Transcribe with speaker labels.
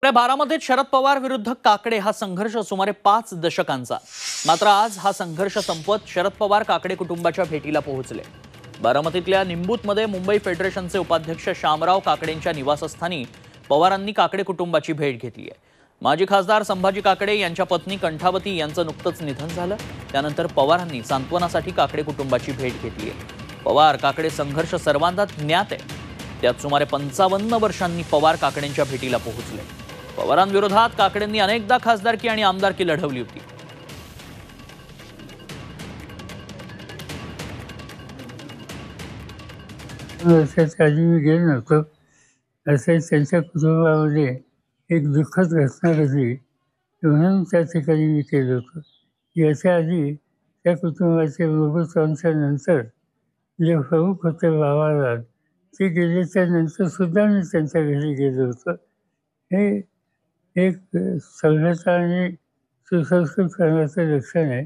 Speaker 1: आपल्या बारामतीत शरद पवार विरुद्ध काकडे हा संघर्ष सुमारे 5 दशकांचा। मात्र आज हा संघर्ष संपवत शरद पवार काकडे कुटुंबाच्या भेटीला पोहोचले। बारामतीतल्या निंबूतमध्ये मुंबई फेडरेशनचे उपाध्यक्ष शामराव काकडेंच्या निवासस्थानी पवारांनी काकडे कुटुंबाची भेट घेतली आहे। माजी खासदार संभाजी काकडे यांच्या पत्नी कंठावती यांचं नुकतंच निधन झालं। त्यानंतर पवारांनी सांत्वनासाठी काकडे कुटुंबाची भेट घेतली आहे। पवार काकडे संघर्ष सर्वांना ज्ञात आहे। त्यात सुमारे 55 वर्षांनी पवार काकडेंच्या भेटीला पोहोचले। पवारांविरोधात काकडेंनी अनेकदा खासदारकी आणि आमदारकी लढवली होती।
Speaker 2: आधी मी गेलो नव्हतो। तसेच त्यांच्या कुटुंबामध्ये एक दुःखद घटना घडली म्हणून त्या ठिकाणी मी केलं होतं। याच्या आधी त्या कुटुंबाचे मुघलच्या नंतर जे प्रमुख होते बाबालाल ते गेल्याच्या नंतर सुद्धा मी त्यांच्या घरी गेलो होतो। हे एक सभ्यता आणि सुसंस्कृत करण्याचं लक्षण आहे।